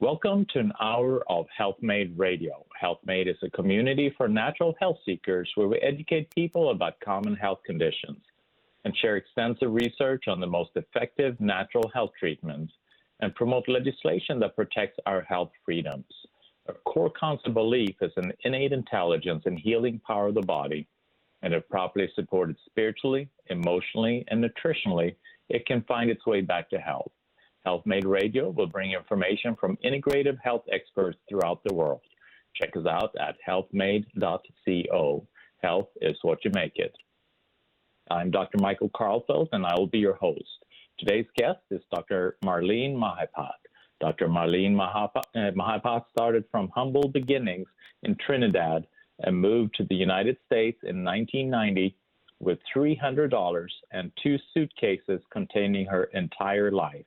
Welcome to an hour of HealthMade Radio. HealthMade is a community for natural health seekers where we educate people about common health conditions and share extensive research on the most effective natural health treatments and promote legislation that protects our health freedoms. A core constant belief is an innate intelligence and healing power of the body, and if properly supported spiritually, emotionally, and nutritionally, it can find its way back to health. HealthMade Radio will bring information from integrative health experts throughout the world. Check us out at healthmade.co. Health is what you make it. I'm Dr. Michael Karlfeldt, and I will be your host. Today's guest is Dr. Marlene Mahipat. Dr. Marlene Mahipat started from humble beginnings in Trinidad and moved to the United States in 1990 with $300 and 2 suitcases containing her entire life.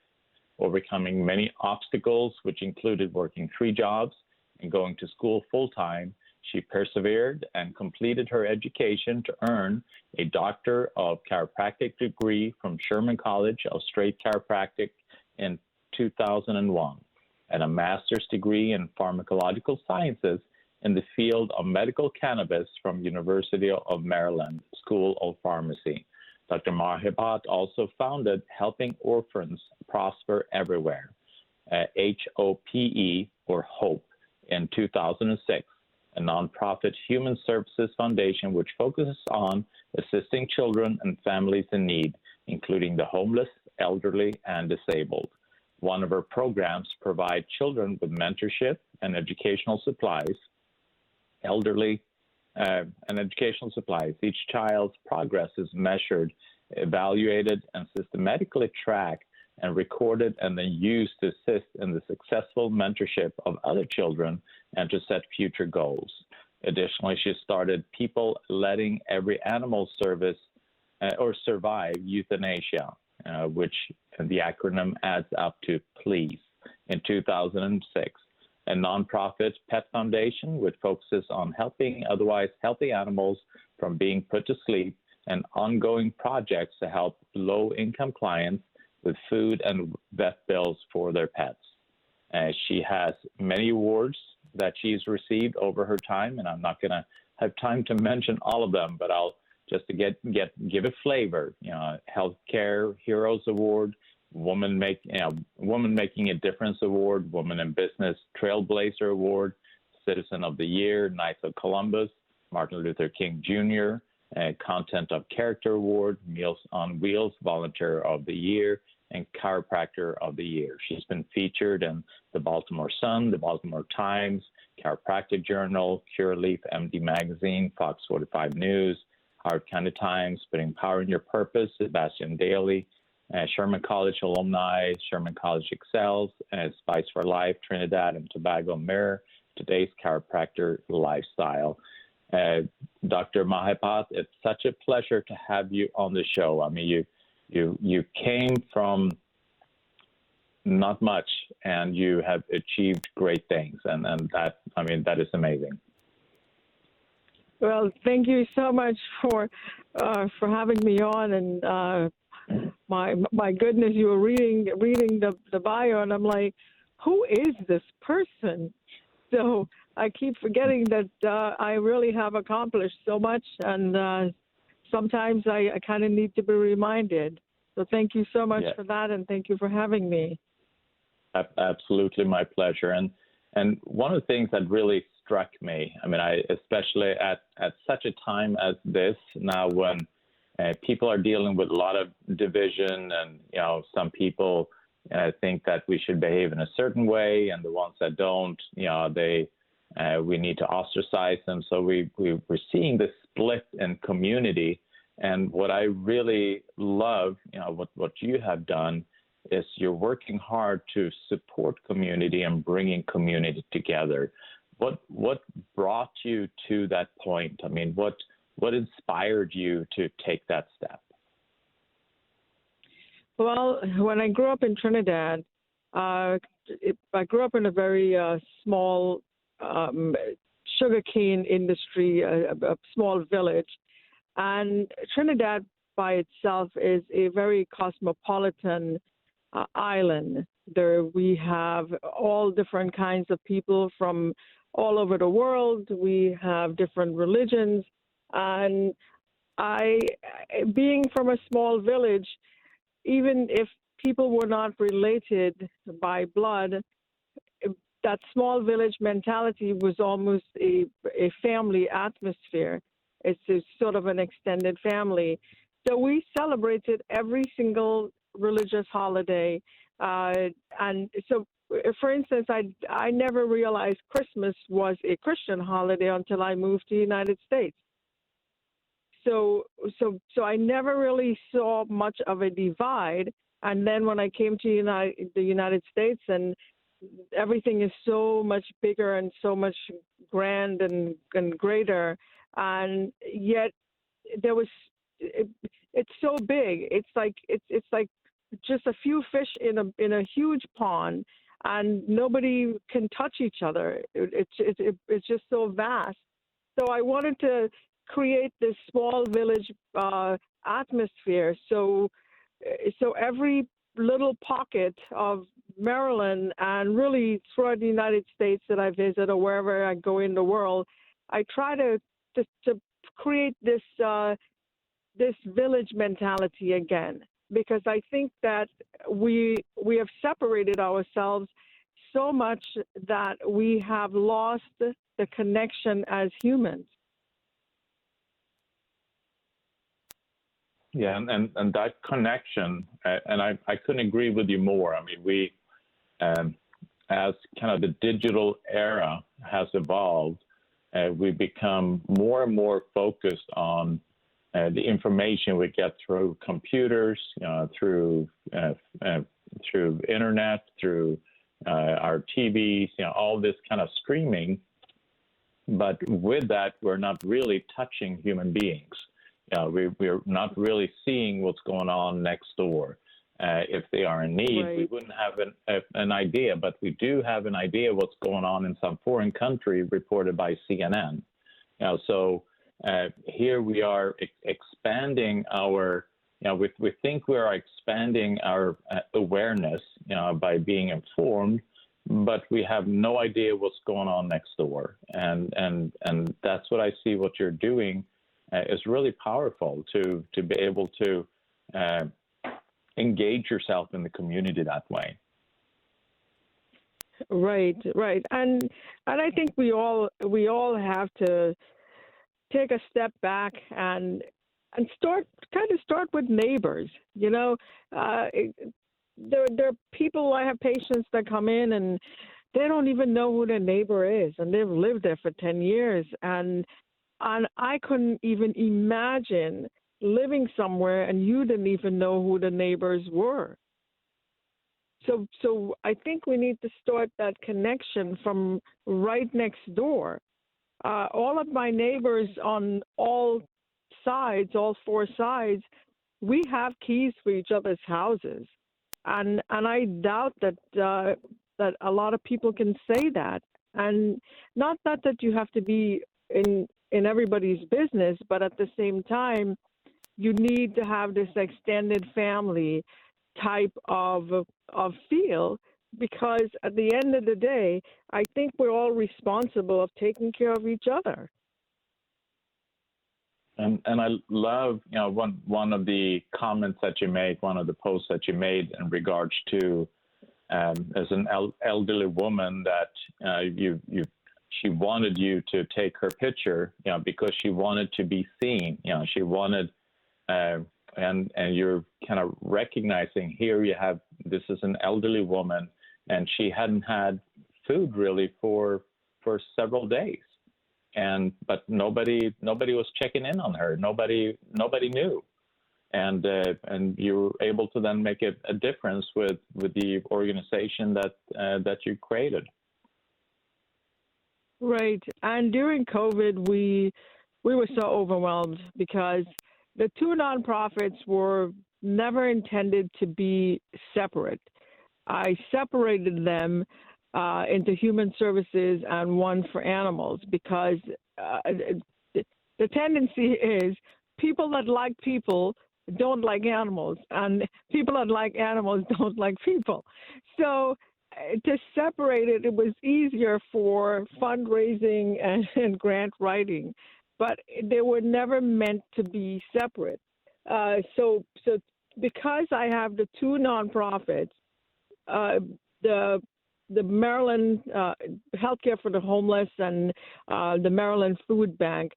Overcoming many obstacles, which included working 3 jobs and going to school full-time, she persevered and completed her education to earn a Doctor of Chiropractic degree from Sherman College of Straight Chiropractic in 2001, and a master's degree in pharmacological sciences in the field of medical cannabis from University of Maryland School of Pharmacy. Dr. Mahipat also founded Helping Orphans Prosper Everywhere, HOPE, or HOPE, in 2006, a nonprofit human services foundation which focuses on assisting children and families in need, including the homeless, elderly, and disabled. One of her programs provides children with mentorship and educational supplies, and educational supplies. Each child's progress is measured, evaluated, and systematically tracked and recorded, and then used to assist in the successful mentorship of other children and to set future goals. Additionally, she started People Letting Every Animal Service or Survive Euthanasia, which the acronym adds up to PLEASE, in 2006. A nonprofit pet foundation which focuses on helping otherwise healthy animals from being put to sleep, and ongoing projects to help low-income clients with food and vet bills for their pets. She has many awards that she's received over her time, and I'm not going to have time to mention all of them, but I'll just to give a flavor. Healthcare Heroes Award, Woman Making a Difference Award, Woman in Business Trailblazer Award, Citizen of the Year, Knights of Columbus, Martin Luther King Jr., Content of Character Award, Meals on Wheels Volunteer of the Year, and Chiropractor of the Year. She's been featured in the Baltimore Sun, the Baltimore Times, Chiropractic Journal, Cureleaf MD Magazine, Fox 45 News, Howard County Times, Putting Power in Your Purpose, Sebastian Daily, Sherman College Alumni, Sherman College Excels, Spice for Life, Trinidad and Tobago Mirror, Today's Chiropractor Lifestyle. Dr. Mahipat, it's such a pleasure to have you on the show. I mean, you came from not much, and you have achieved great things, and that is amazing. Well, thank you so much for having me on, and my goodness, you were reading the bio, and I'm like, who is this person? So I keep forgetting that I really have accomplished so much, and sometimes I kind of need to be reminded. So thank you so much for that, and thank you for having me. Absolutely, my pleasure. And one of the things that really struck me, I mean, especially at such a time as this, now when people are dealing with a lot of division, and some people think that we should behave in a certain way, and the ones that don't, we need to ostracize them. So we're seeing this split in community. And what I really love, what you have done is you're working hard to support community and bringing community together. What brought you to that point? I mean, what inspired you to take that step? Well, when I grew up in Trinidad, I grew up in a very small sugarcane industry, a small village. And Trinidad by itself is a very cosmopolitan island. There we have all different kinds of people from all over the world. We have different religions, and being from a small village, even if people were not related by blood, that small village mentality was almost a family atmosphere. It's sort of an extended family. So we celebrated every single religious holiday. And so, for instance, I never realized Christmas was a Christian holiday until I moved to the United States. So I never really saw much of a divide. And then when I came to the United States, and everything is so much bigger and so much grand and greater, and yet it's so big. It's like just a few fish in a huge pond, and nobody can touch each other. It's just so vast. So I wanted to create this small village atmosphere. So every little pocket of Maryland, and really throughout the United States that I visit, or wherever I go in the world, I try to create this village mentality again, because I think that we have separated ourselves so much that we have lost the connection as humans. Yeah, and that connection, and I couldn't agree with you more. I mean, we, as kind of the digital era has evolved, we become more and more focused on the information we get through computers, through internet, through our TVs, all this kind of streaming. But with that, we're not really touching human beings. We're not really seeing what's going on next door. If they are in need, right. We wouldn't have an idea, but we do have an idea what's going on in some foreign country reported by CNN. So here we are expanding our, we think we are expanding our awareness, by being informed, but we have no idea what's going on next door. And that's what I see what you're doing is really powerful to be able to engage yourself in the community that way. Right. And I think we all have to take a step back and start with neighbors. There are people, I have patients that come in and they don't even know who their neighbor is, and they've lived there for 10 years. And I couldn't even imagine living somewhere and you didn't even know who the neighbors were. So I think we need to start that connection from right next door. All of my neighbors on all sides, all four sides, we have keys for each other's houses. And I doubt that that a lot of people can say that. And not that you have to be in everybody's business, but at the same time, you need to have this extended family type of feel, because at the end of the day, I think we're all responsible of taking care of each other. And I love, one of the comments that you made, one of the posts that you made in regards to as an elderly woman that she wanted you to take her picture, because she wanted to be seen. She wanted, and you're kind of recognizing here this is an elderly woman, and she hadn't had food really for several days, but nobody was checking in on her. Nobody knew, and you were able to then make a difference with the organization that you created. Right. And during COVID, we were so overwhelmed because the two nonprofits were never intended to be separate. I separated them into human services and one for animals, because the tendency is people that like people don't like animals, and people that like animals don't like people. So to separate it, it was easier for fundraising and grant writing, but they were never meant to be separate. So because I have the two nonprofits, the Maryland Healthcare for the Homeless and the Maryland Food Bank,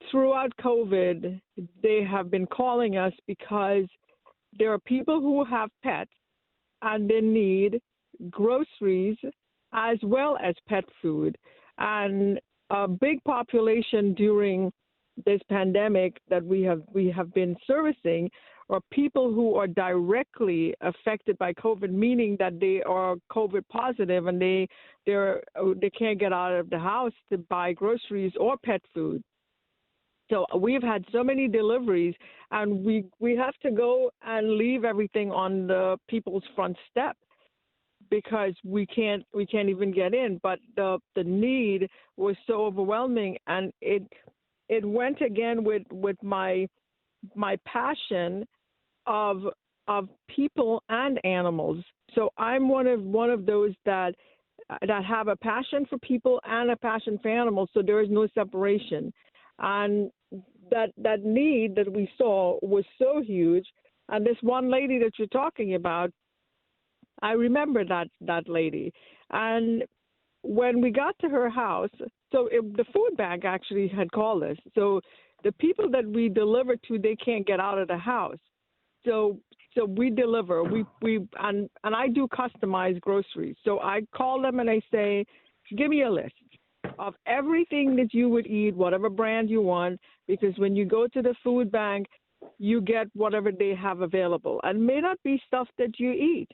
throughout COVID, they have been calling us because there are people who have pets and they need groceries as well as pet food. And a big population during this pandemic that we have been servicing are people who are directly affected by COVID, meaning that they are COVID positive and they can't get out of the house to buy groceries or pet food. So we've had so many deliveries, and we have to go and leave everything on the people's front step because we can't even get in. But the need was so overwhelming, and it went again with my passion of people and animals. So I'm one of those that have a passion for people and a passion for animals. So there is no separation. And that need that we saw was so huge. And this one lady that you're talking about, I remember that lady. And when we got to her house, the food bank actually had called us. So the people that we deliver to, they can't get out of the house. So we deliver. And I do customized groceries. So I call them and I say, give me a list of everything that you would eat, whatever brand you want, because when you go to the food bank, you get whatever they have available, and may not be stuff that you eat.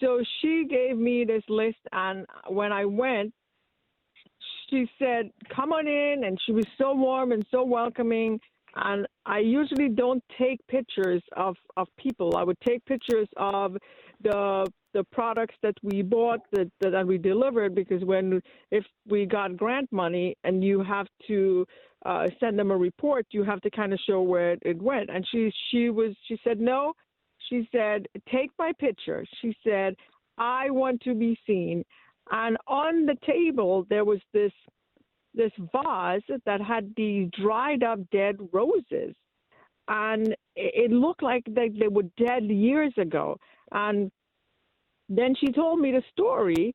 So she gave me this list, and when I went, she said, come on in, and she was so warm and so welcoming. And I usually don't take pictures of people. I would take pictures of the products that we bought, that we delivered, because if we got grant money and you have to send them a report, you have to kind of show where it went. And she said, no. She said, take my picture. She said, I want to be seen. And on the table, there was this vase that had these dried up dead roses. And it looked like they were dead years ago. And then she told me the story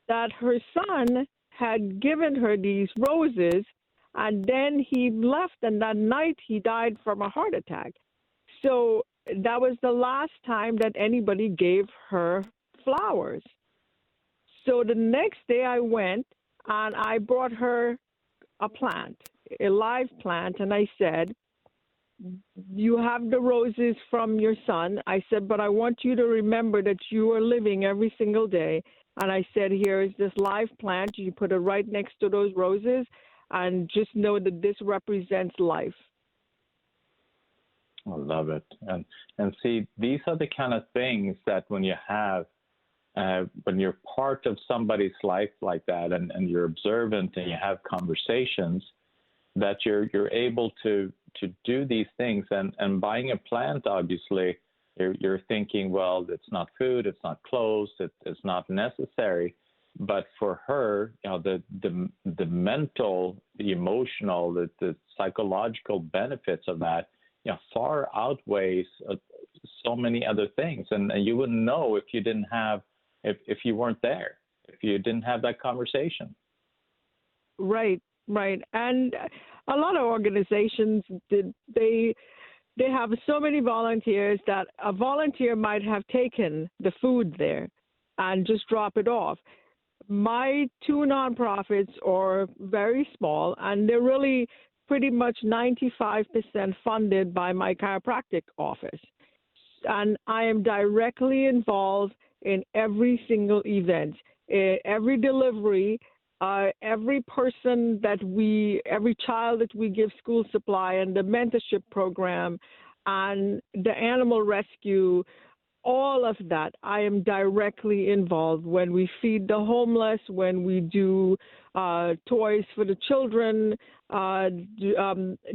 that her son had given her these roses, and then he left, and that night he died from a heart attack. So that was the last time that anybody gave her flowers. So the next day I went, and I brought her a plant, a live plant, and I said, you have the roses from your son. I said, but I want you to remember that you are living every single day. And I said, here is this live plant. You put it right next to those roses, and just know that this represents life. I love it. And see, these are the kind of things that when you have, when you're part of somebody's life like that, and you're observant and you have conversations, that you're able to do these things. And buying a plant, obviously, you're thinking, well, it's not food, it's not clothes, it's not necessary. But for her, the mental, the emotional, the psychological benefits of that, far outweighs so many other things. And you wouldn't know if you didn't have, if you weren't there, if you didn't have that conversation. Right. And a lot of organizations, they have so many volunteers that a volunteer might have taken the food there and just drop it off. My two nonprofits are very small, and they're really pretty much 95% funded by my chiropractic office. And I am directly involved in every single event, every delivery, every person every child that we give school supply, and the mentorship program and the animal rescue. all of that, I am directly involved. When we feed the homeless, when we do toys for the children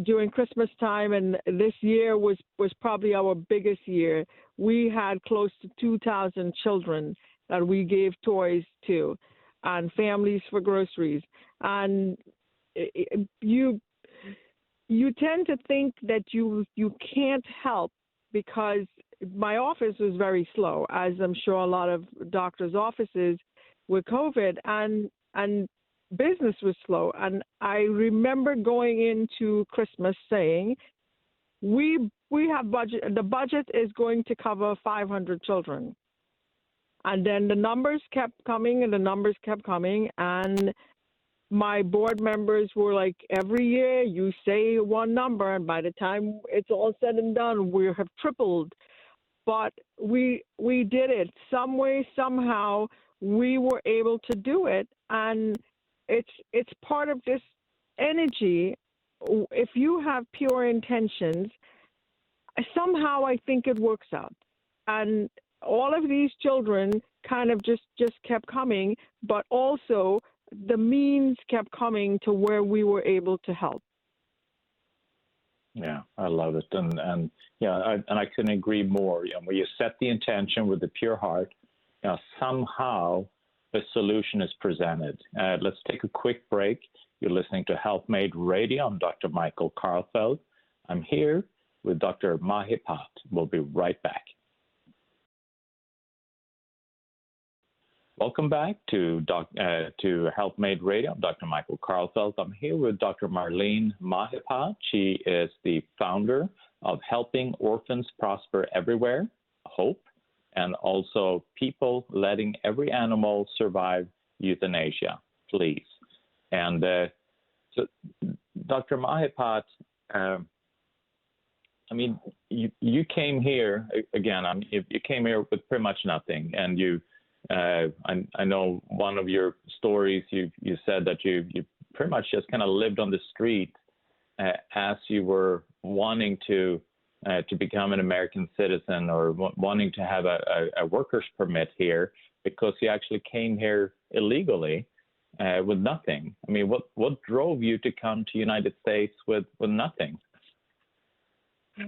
during Christmas time, and this year was probably our biggest year. We had close to 2,000 children that we gave toys to, and families for groceries. And you tend to think that you can't help, because my office was very slow, as I'm sure a lot of doctors' offices with COVID, and business was slow. And I remember going into Christmas saying, we have budget. The budget is going to cover 500 children. And then the numbers kept coming, and the numbers kept coming, and my board members were like, every year you say one number, and by the time it's all said and done, we have tripled. But we did it. Some way, somehow, we were able to do it. And it's part of this energy. If you have pure intentions, somehow I think it works out. And all of these children kind of just kept coming, but also the means kept coming to where we were able to help. Yeah, I love it, and yeah, I couldn't agree more. You know, when you set the intention with the pure heart, you know, somehow a solution is presented. Let's take a quick break. You're listening to Health Made Radio. I'm Dr. Michael Karlfeldt. I'm here with Dr. Mahipat. We'll be right back. Welcome back to Health Made Radio. I'm Dr. Michael Karlfeldt. I'm here with Dr. Marlene Mahipat. She is the founder of Helping Orphans Prosper Everywhere, HOPE, and also People Letting Every Animal Survive Euthanasia, Please. And so, Dr. Mahipat, I mean, you came here, again, you came here with pretty much nothing, and I know one of your stories, you said that you pretty much just kind of lived on the street as you were wanting to become an American citizen, or wanting to have a worker's permit here, because you actually came here illegally with nothing. I mean, what drove you to come to the United States with nothing?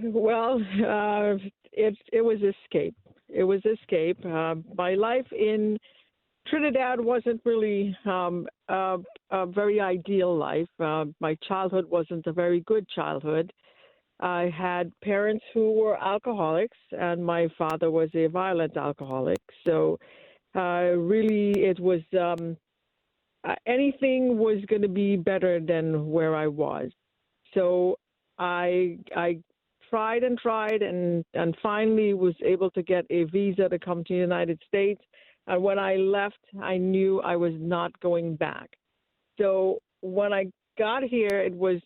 Well, it was escape. It was escape. My life in Trinidad wasn't really a very ideal life. My childhood wasn't a very good childhood. I had parents who were alcoholics, and my father was a violent alcoholic. So really, it was anything was going to be better than where I was. So I tried and finally was able to get a visa to come to the United States. And when I left, I knew I was not going back. So when I got here, it was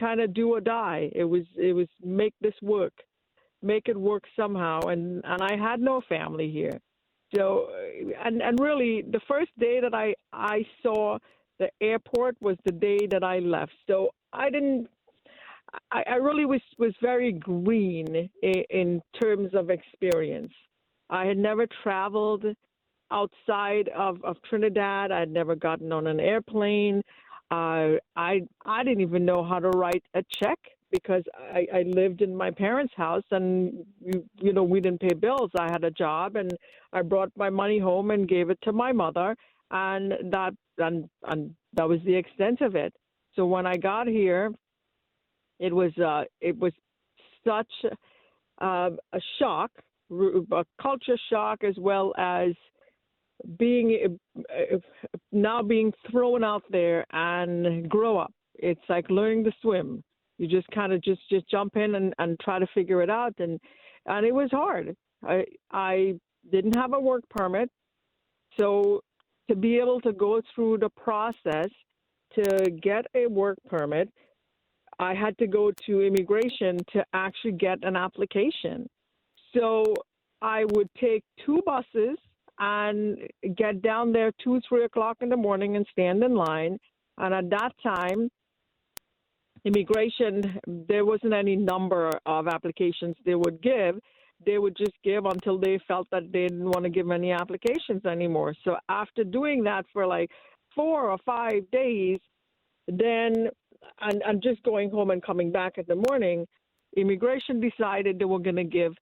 kind of do or die. It was make this work, make it work somehow. And I had no family here. So and really the first day that I saw the airport was the day that I left. So I really was very green in terms of experience. I had never traveled outside of Trinidad. I had never gotten on an airplane. I didn't even know how to write a check, because I lived in my parents' house, and we didn't pay bills. I had a job, and I brought my money home and gave it to my mother, and that was the extent of it. So when I got here, it was such a shock, a culture shock, as well as now being thrown out there and grow up. It's like learning to swim. You just kind of just jump in and try to figure it out, and it was hard. I didn't have a work permit, so to be able to go through the process to get a work permit, I had to go to immigration to actually get an application. So I would take 2 buses and get down there 2-3 o'clock in the morning and stand in line. And at that time, immigration, there wasn't any number of applications they would give. they would just give until they felt that they didn't want to give any applications anymore. So after doing that for like 4 or 5 days, then and just going home and coming back in the morning, immigration decided they were going to give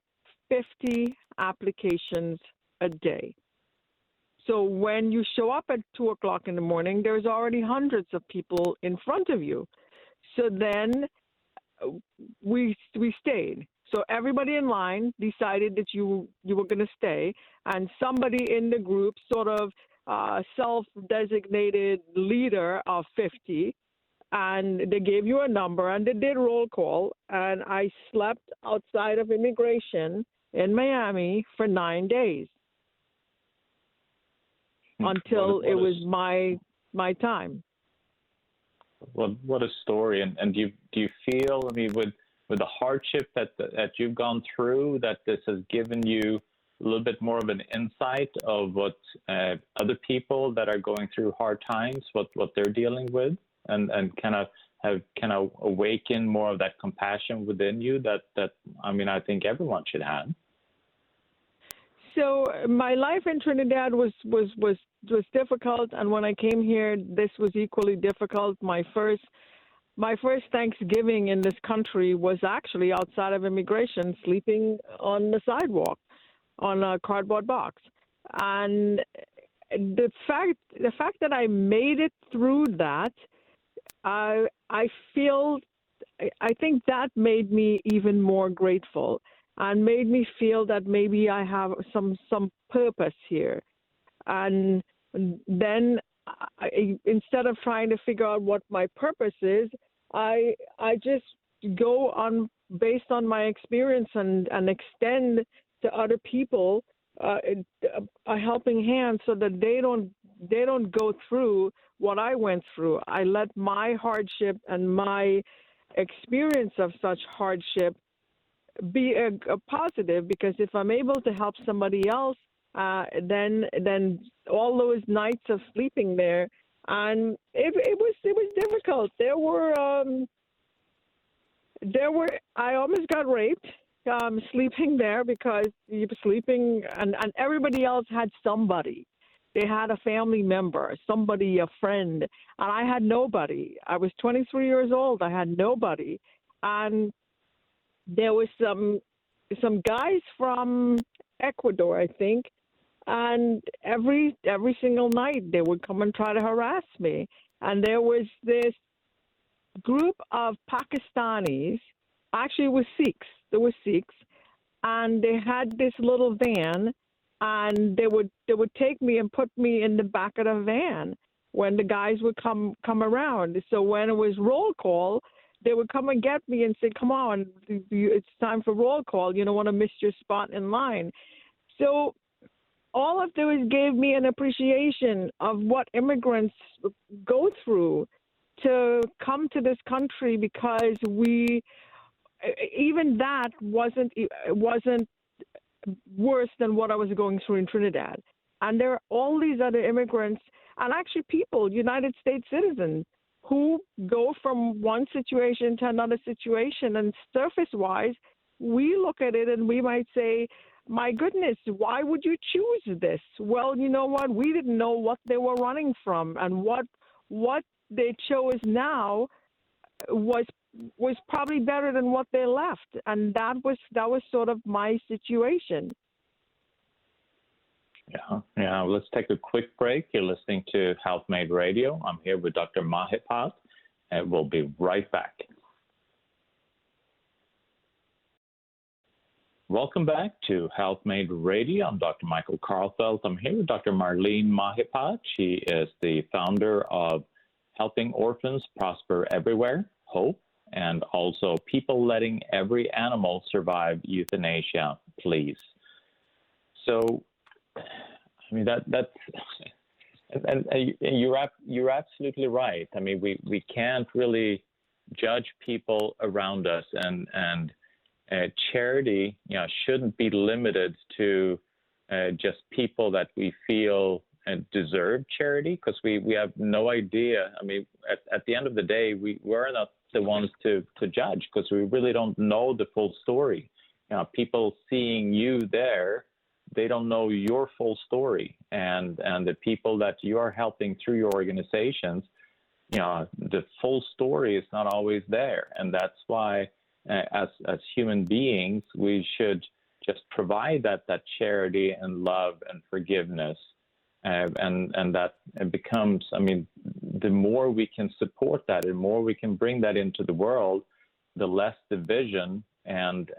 50 applications a day. So when you show up at 2 o'clock in the morning, there's already hundreds of people in front of you. So then we stayed. So everybody in line decided that you were going to stay, and somebody in the group, sort of self-designated leader of 50, and they gave you a number, and they did roll call, and I slept outside of immigration in Miami for 9 days until it was my time. What a story! And do you feel, I mean, with the hardship that you've gone through, that this has given you a little bit more of an insight of what other people that are going through hard times, what they're dealing with, and kind of awaken more of that compassion within you that I mean, I think everyone should have. So my life in Trinidad was difficult, and when I came here, this was equally difficult. My first Thanksgiving in this country was actually outside of immigration, sleeping on the sidewalk on a cardboard box. And the fact that I made it through that, I think that made me even more grateful and made me feel that maybe I have some purpose here. And then instead of trying to figure out what my purpose is, I just go on based on my experience and extend to other people a helping hand so that they don't go through what I went through. I let my hardship and my experience of such hardship be a positive, because if I'm able to help somebody else, then all those nights of sleeping there, and it was difficult. There were I almost got raped sleeping there, because you were sleeping and everybody else had somebody. They had a family member, somebody, a friend, and I had nobody. I was 23 years old. I had nobody, and there was some guys from Ecuador, I think, and every single night they would come and try to harass me. And there was this group of Pakistanis, actually it was Sikhs, there were Sikhs, and they had this little van, and they would take me and put me in the back of the van when the guys would come around. So when it was roll call, they would come and get me and say, come on, it's time for roll call. You don't want to miss your spot in line. So all of those gave me an appreciation of what immigrants go through to come to this country, because even that wasn't worse than what I was going through in Trinidad. And there are all these other immigrants, and actually people, United States citizens, who go from one situation to another situation, and surface-wise, we look at it and we might say, my goodness, why would you choose this? Well, you know what? We didn't know what they were running from, and what they chose now was probably better than what they left, and that was sort of my situation. Yeah. Let's take a quick break. You're listening to Health Made Radio. I'm here with Dr. Mahipat, and we'll be right back. Welcome back to Health Made Radio. I'm Dr. Michael Karlfeldt. I'm here with Dr. Marlene Mahipat. She is the founder of Helping Orphans Prosper Everywhere, HOPE, and also People Letting Every Animal Survive Euthanasia, Please. So, I mean, that's and you're absolutely right. I mean, we can't really judge people around us, and charity, shouldn't be limited to just people that we feel deserve charity, because we have no idea. I mean, at the end of the day, we're not the ones to judge, because we really don't know the full story. people seeing you there, they don't know your full story, and the people that you are helping through your organizations, the full story is not always there, and that's why as human beings we should just provide that charity and love and forgiveness, and that it becomes, the more we can support that, the more we can bring that into the world, the less division and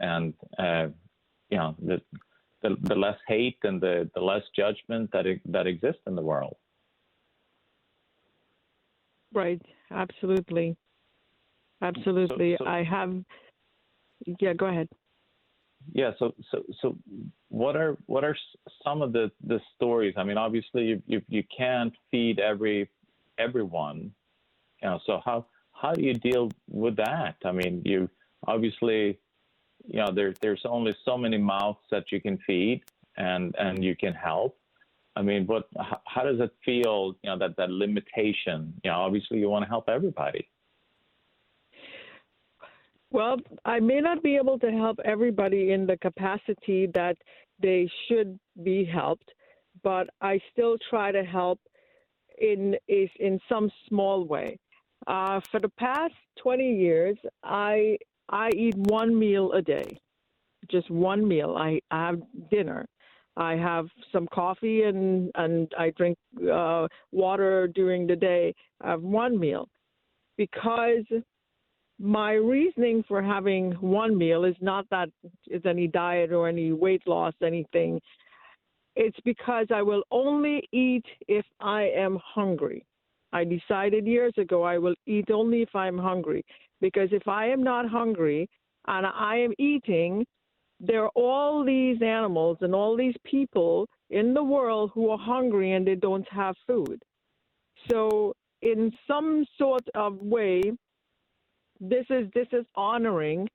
the less hate and the less judgment that exists in the world. Right. Absolutely. Absolutely. So, yeah, go ahead. Yeah. So what are some of the stories? Obviously you can't feed everyone. So how do you deal with that? You obviously, there's only so many mouths that you can feed and you can help. How does it feel, that limitation? Obviously you want to help everybody. Well, I may not be able to help everybody in the capacity that they should be helped, but I still try to help in some small way. For the past 20 years, I eat one meal a day, just one meal. I have dinner. I have some coffee and I drink water during the day. I have one meal because my reasoning for having one meal is not that it's any diet or any weight loss, anything. It's because I will only eat if I am hungry. I decided years ago I will eat only if I'm hungry, because if I am not hungry and I am eating, there are all these animals and all these people in the world who are hungry and they don't have food. So in some sort of way, this is honoring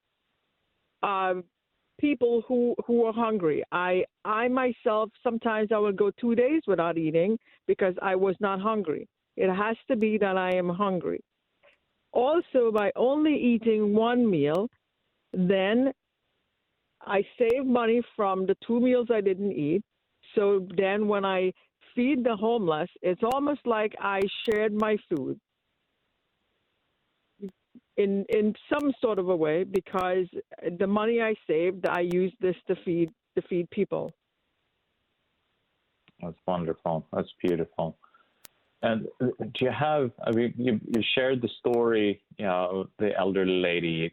people who are hungry. I myself, sometimes I will go 2 days without eating because I was not hungry. It has to be that I am hungry. Also, by only eating one meal, then I save money from the 2 meals I didn't eat. So then when I feed the homeless, it's almost like I shared my food in some sort of a way, because the money I saved, I used this to feed people. That's wonderful. That's beautiful. And do you have, you shared the story, the elderly lady.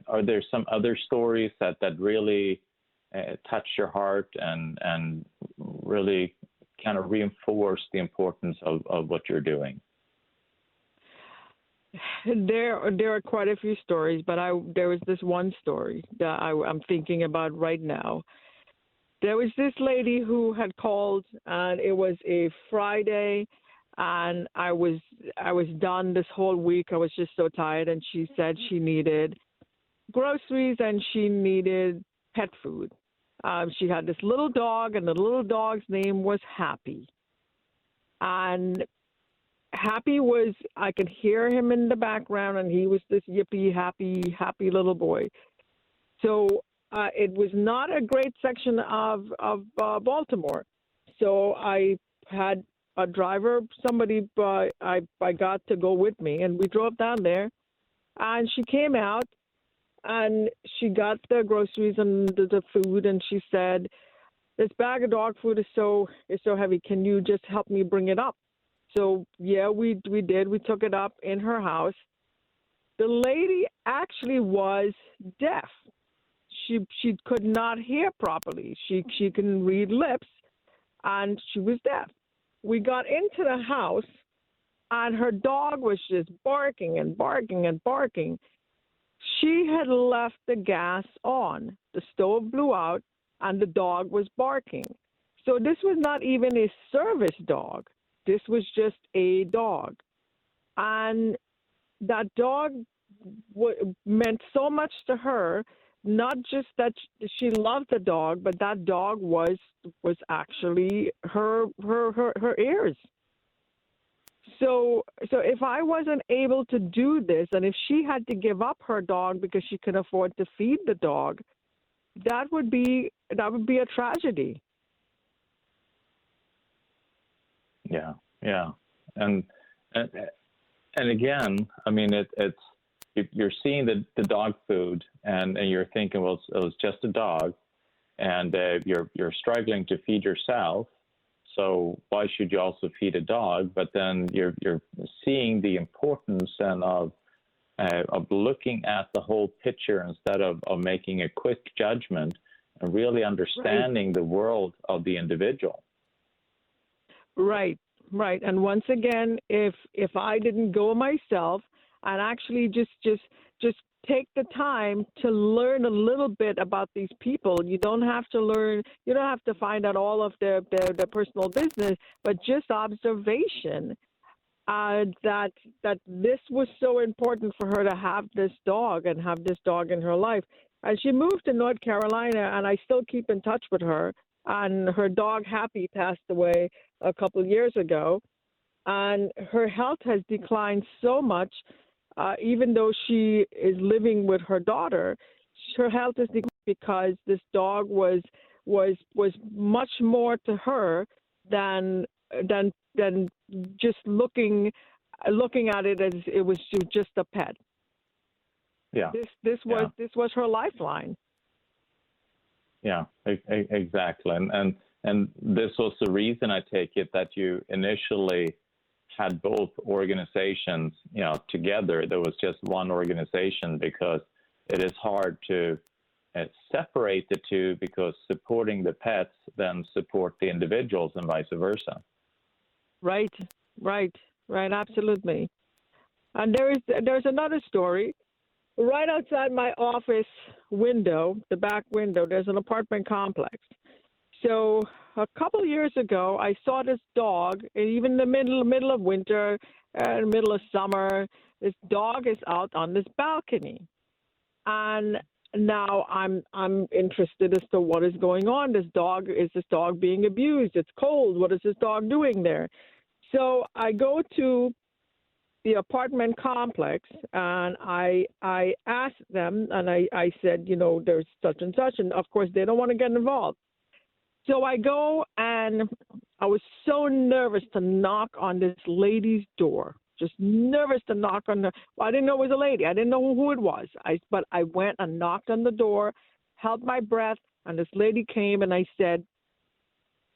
Are there some other stories that really touch your heart and really kind of reinforce the importance of what you're doing? There are quite a few stories, but there was this one story that I'm thinking about right now. There was this lady who had called, and it was a Friday, and I was done this whole week. I was just so tired, and she said she needed groceries and she needed pet food. She had this little dog, and the little dog's name was Happy. And Happy was, I could hear him in the background, and he was this yippy, happy little boy. So it was not a great section of Baltimore. So I had a driver, somebody I got to go with me, and we drove down there. And she came out, and she got the groceries and the food, and she said, "This bag of dog food is so heavy. Can you just help me bring it up?" So yeah, we did. We took it up in her house. The lady actually was deaf. She could not hear properly. She couldn't read lips, and she was deaf. We got into the house, and her dog was just barking and barking and barking. She had left the gas on. The stove blew out, and the dog was barking. So this was not even a service dog. This was just a dog. And that dog meant so much to her, not just that she loved the dog, but that dog was actually her ears. So if I wasn't able to do this, and if she had to give up her dog because she couldn't afford to feed the dog, that would be a tragedy. Yeah, yeah, and again, I mean, it's you're seeing the dog food, and you're thinking, well, it was just a dog, and you're struggling to feed yourself, so why should you also feed a dog? But then you're seeing the importance and of looking at the whole picture instead of making a quick judgment, and really understanding the world of the individual. Right. And once again, if I didn't go myself and actually just take the time to learn a little bit about these people, you don't have to find out all of their personal business, but just observation. That this was so important for her to have this dog and have this dog in her life. And she moved to North Carolina, and I still keep in touch with her. And her dog, Happy, passed away a couple of years ago. And her health has declined so much, even though she is living with her daughter. Her health has declined because this dog was much more to her than just looking at it as it was just a pet. Yeah. This was her lifeline. Yeah, exactly. And this was the reason, I take it, that you initially had both organizations, together. There was just one organization, because it is hard to separate the two, because supporting the pets then support the individuals and vice versa. Right, absolutely. And there's another story. Right outside my office window, the back window, there's an apartment complex. So a couple of years ago, I saw this dog, and even in the middle of winter, middle of summer, this dog is out on this balcony. And now I'm interested as to what is going on. Is this dog being abused? It's cold. What is this dog doing there? So I go to the apartment complex, and I asked them, and I said, there's such and such, and of course they don't want to get involved. So I go, and I was so nervous to knock on this lady's door, just nervous to knock on the. Well, I didn't know it was a lady. I didn't know who it was. But I went and knocked on the door, held my breath, and this lady came, and I said,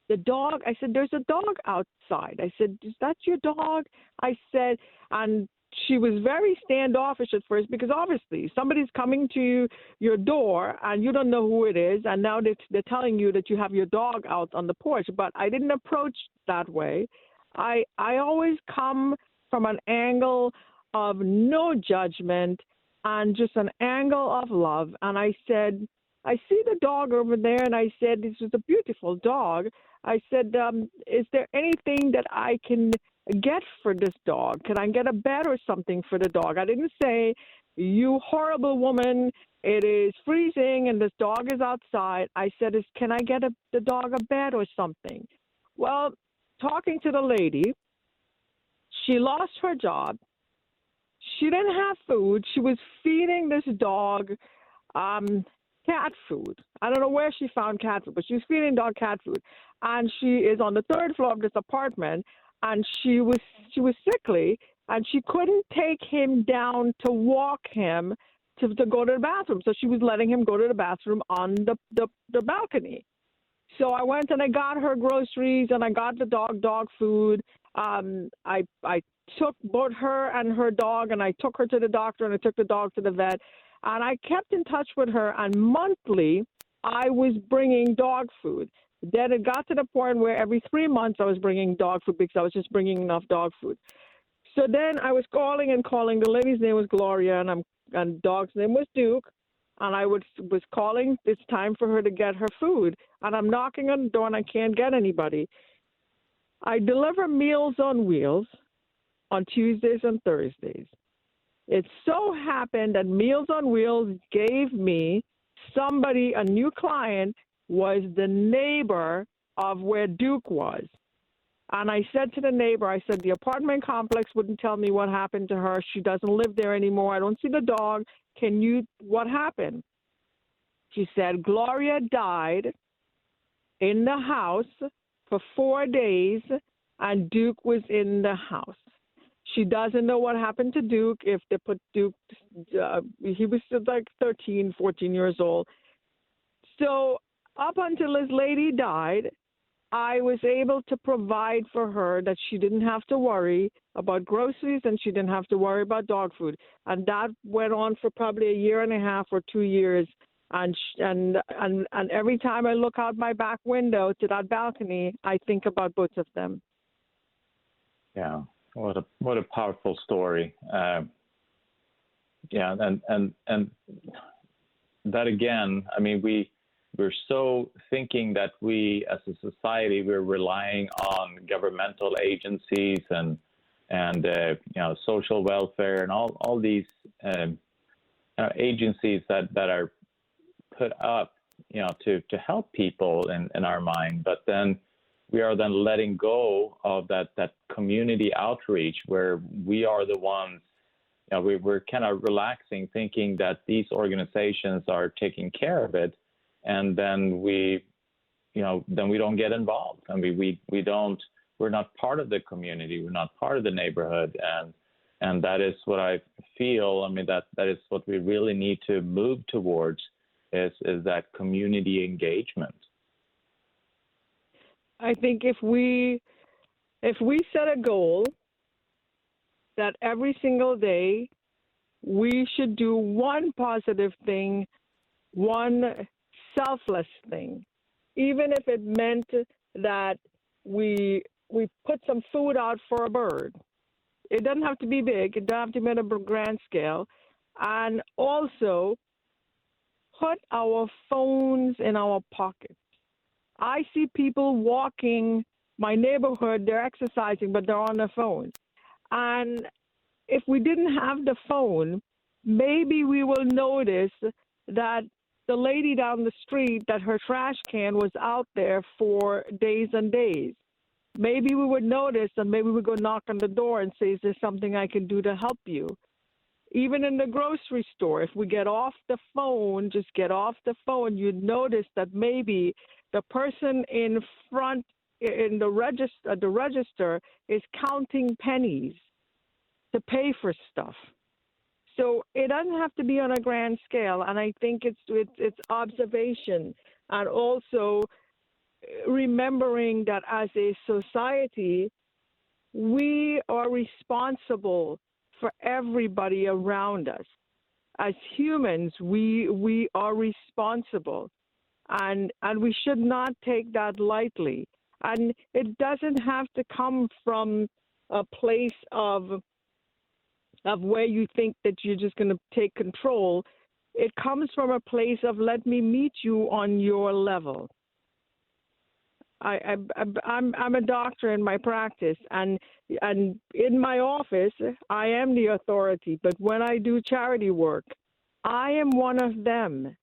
the dog, I said, there's a dog outside. I said, is that your dog? I said, and she was very standoffish at first, because obviously somebody's coming to your door and you don't know who it is, and now they're telling you that you have your dog out on the porch. But I didn't approach that way. I always come from an angle of no judgment and just an angle of love. And I said, I see the dog over there, and I said, this is a beautiful dog. I said, is there anything that I can get for this dog? Can I get a bed or something for the dog? I didn't say, you horrible woman, it is freezing and this dog is outside. I said, can I get the dog a bed or something? Well, talking to the lady, she lost her job. She didn't have food. She was feeding this dog cat food. I don't know where she found cat food, but she was feeding dog cat food. And she is on the third floor of this apartment, and she was sickly, and she couldn't take him down to walk him to go to the bathroom. So she was letting him go to the bathroom on the balcony. So I went and I got her groceries, and I got the dog food. I took both her and her dog, and I took her to the doctor, and I took the dog to the vet. And I kept in touch with her, and monthly I was bringing dog food. Then it got to the point where every 3 months I was bringing dog food, because I was just bringing enough dog food. So then I was calling. The lady's name was Gloria, and the dog's name was Duke. And I was calling. It's time for her to get her food. And I'm knocking on the door, and I can't get anybody. I deliver Meals on Wheels on Tuesdays and Thursdays. It so happened that Meals on Wheels gave me somebody, a new client, was the neighbor of where Duke was. And I said to the neighbor, I said, the apartment complex wouldn't tell me what happened to her. She doesn't live there anymore. I don't see the dog. What happened? She said Gloria died in the house for 4 days, and Duke was in the house. She doesn't know what happened to Duke, if they put Duke, he was like 13, 14 years old. So up until this lady died, I was able to provide for her that she didn't have to worry about groceries and she didn't have to worry about dog food. And that went on for probably a year and a half or 2 years. And every time I look out my back window to that balcony, I think about both of them. Yeah, what a powerful story. Yeah, and that again, I mean, we're so thinking that we as a society, we're relying on governmental agencies and social welfare and all these agencies that are put up, to help people in our mind. But then we are then letting go of that community outreach where we are the ones, we're kind of relaxing, thinking that these organizations are taking care of it. And then we don't get involved. I mean, we're not part of the community. We're not part of the neighborhood. And that is what I feel. I mean, that is what we really need to move towards is that community engagement. I think if we set a goal that every single day we should do one positive thing, one selfless thing, even if it meant that we put some food out for a bird. It doesn't have to be big. It doesn't have to be on a grand scale. And also put our phones in our pockets. I see people walking my neighborhood, they're exercising, but they're on their phones. And if we didn't have the phone, maybe we will notice that the lady down the street, that her trash can was out there for days and days. Maybe we would notice, and maybe we go knock on the door and say, is there something I can do to help you? Even in the grocery store, if we get off the phone, just get off the phone, you'd notice that maybe the person in front in the register is counting pennies to pay for stuff. So it doesn't have to be on a grand scale, and I think it's observation, and also remembering that as a society, we are responsible for everybody around us. As humans, we are responsible, and we should not take that lightly. And it doesn't have to come from a place of where you think that you're just going to take control. It comes from a place of let me meet you on your level. I'm a doctor in my practice, and in my office, I am the authority. But when I do charity work, I am one of them.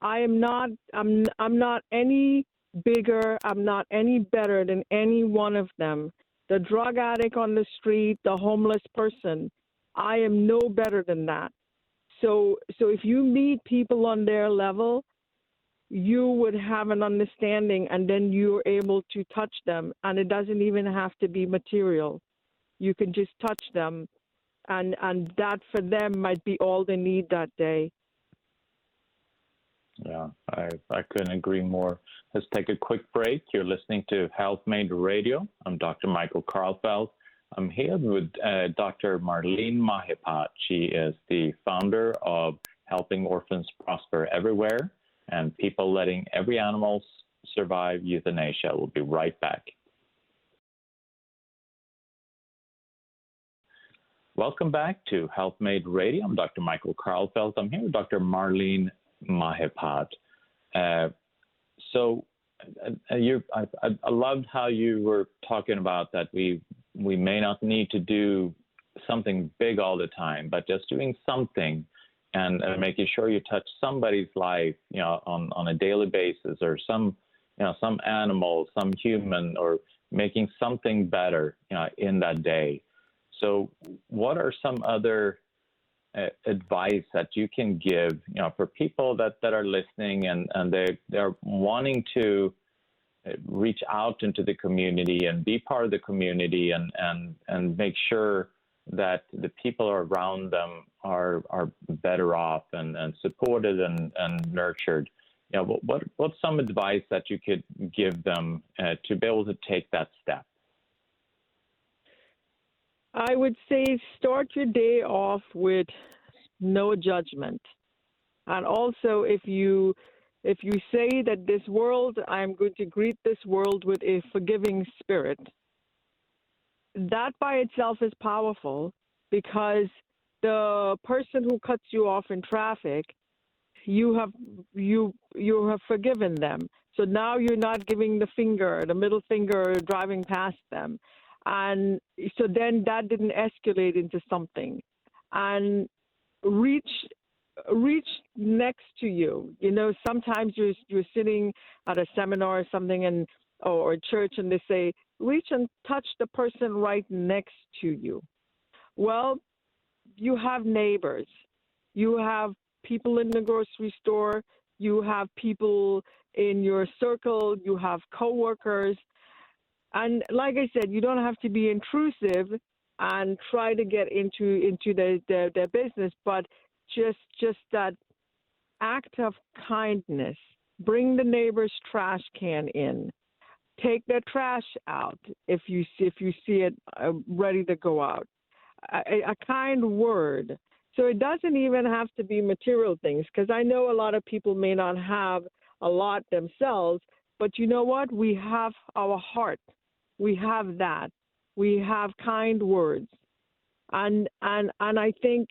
I'm not any bigger. I'm not any better than any one of them. The drug addict on the street, the homeless person, I am no better than that. So if you meet people on their level, you would have an understanding, and then you're able to touch them. And it doesn't even have to be material. You can just touch them, and that for them might be all they need that day. Yeah, I couldn't agree more. Let's take a quick break. You're listening to Health Made Radio. I'm Dr. Michael Karlfeldt. I'm here with Dr. Marlene Mahipat. She is the founder of Helping Orphans Prosper Everywhere and People Letting Every Animal Survive Euthanasia. We'll be right back. Welcome back to Health Made Radio. I'm Dr. Michael Karlfeldt. I'm here with Dr. Marlene Mahipat. I loved how you were talking about that we may not need to do something big all the time, but just doing something and making sure you touch somebody's life, on a daily basis, or some animal, some human, or making something better, in that day. So what are some other advice that you can give, for people that are listening and they're wanting to reach out into the community and be part of the community and make sure that the people around them are better off and supported and nurtured? What's some advice that you could give them to be able to take that step? I would say start your day off with no judgment. And also, if you say that this world, I'm going to greet this world with a forgiving spirit, that by itself is powerful, because the person who cuts you off in traffic, you have forgiven them. So now you're not giving the middle finger, driving past them. And so then that didn't escalate into something. And reach next to you. Sometimes you're sitting at a seminar or something or church, and they say, reach and touch the person right next to you. Well, you have neighbors. You have people in the grocery store. You have people in your circle. You have coworkers. And like I said, you don't have to be intrusive and try to get into their business, but just that act of kindness. Bring the neighbor's trash can in. Take their trash out if you see it ready to go out. A kind word. So it doesn't even have to be material things, because I know a lot of people may not have a lot themselves, but you know what? We have our heart. We have that. We have kind words, and I think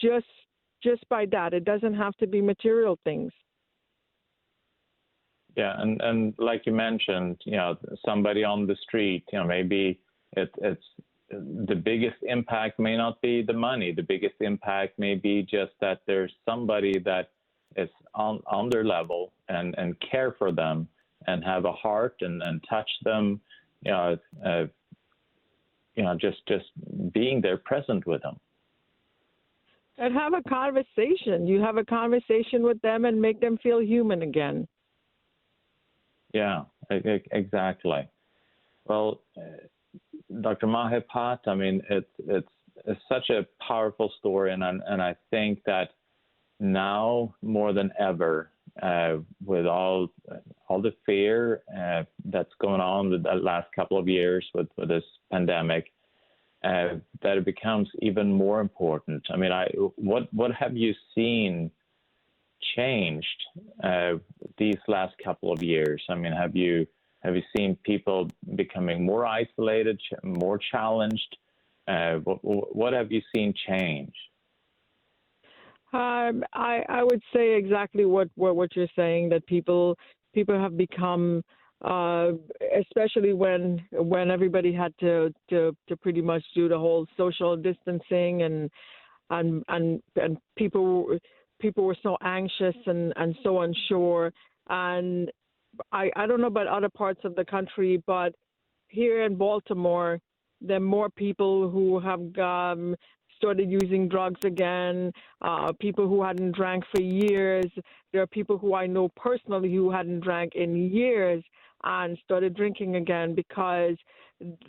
just by that, it doesn't have to be material things. Yeah, and like you mentioned, somebody on the street, maybe it's the biggest impact may not be the money. The biggest impact may be just that there's somebody that is on their level and care for them and have a heart and touch them, just being there present with them. And have a conversation. You have a conversation with them and make them feel human again. Yeah, exactly. Well, Dr. Mahipat, I mean, it's such a powerful story, and I think that now more than ever, with all the fear that's going on with the last couple of years with this pandemic, that it becomes even more important. I mean, what have you seen changed these last couple of years? I mean, have you seen people becoming more isolated, more challenged? What have you seen change? I would say exactly what you're saying, that people have become, especially when everybody had to pretty much do the whole social distancing and people were so anxious and so unsure. And I don't know about other parts of the country, but here in Baltimore, there are more people who have started using drugs again, people who hadn't drank for years. There are people who I know personally who hadn't drank in years and started drinking again because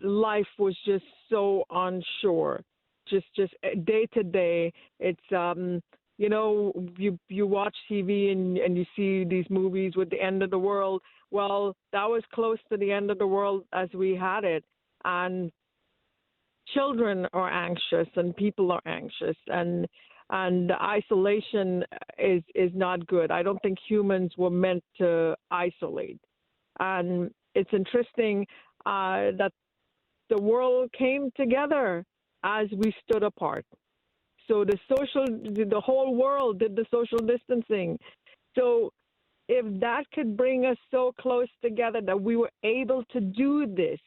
life was just so unsure. Just day to day, it's you watch TV and you see these movies with the end of the world. Well, that was close to the end of the world as we had it, and children are anxious and people are anxious, and isolation is not good. I don't think humans were meant to isolate, and it's interesting that the world came together as we stood apart. So the whole world did the social distancing. So if that could bring us so close together that we were able to do this,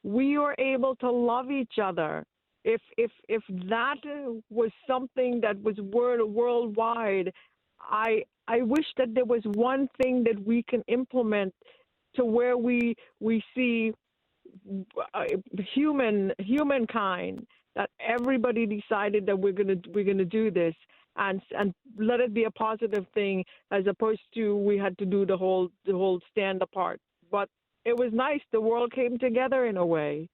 we were able to love each other. If that was something that was worldwide, I wish that there was one thing that we can implement to where we see humankind that everybody decided that we're gonna do this, and let it be a positive thing, as opposed to we had to do the whole stand apart. But it was nice. The world came together in a way.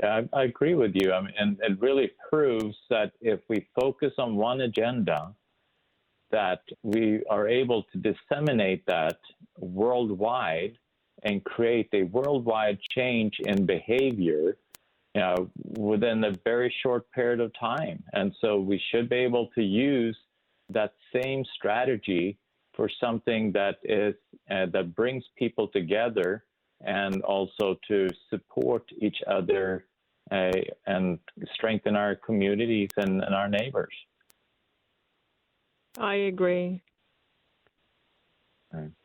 Yeah, I agree with you. I mean, and it really proves that if we focus on one agenda, that we are able to disseminate that worldwide and create a worldwide change in behavior, within a very short period of time. And so we should be able to use that same strategy for something that is that brings people together, and also to support each other and strengthen our communities and our neighbors. I agree.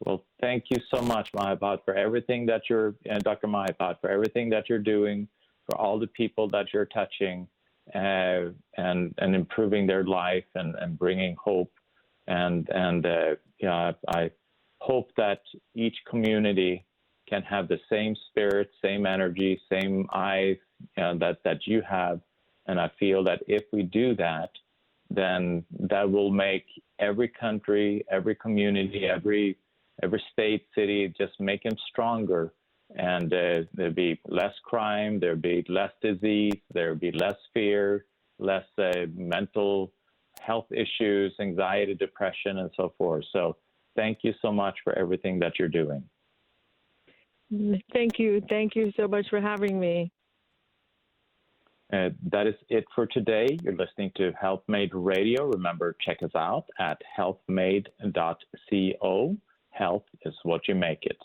Well, thank you so much, Mahipat, for everything that Dr. Mahipat, for everything that you're doing, for all the people that you're touching, and improving their life and bringing hope. And I hope that each community can have the same spirit, same energy, same eyes that you have. And I feel that if we do that, then that will make every country, every community, every state, city, just make them stronger. And there'll be less crime, there'll be less disease, there'll be less fear, less mental health issues, anxiety, depression, and so forth. So thank you so much for everything that you're doing. Thank you. Thank you so much for having me. That is it for today. You're listening to Health Made Radio. Remember, check us out at healthmade.co. Health is what you make it.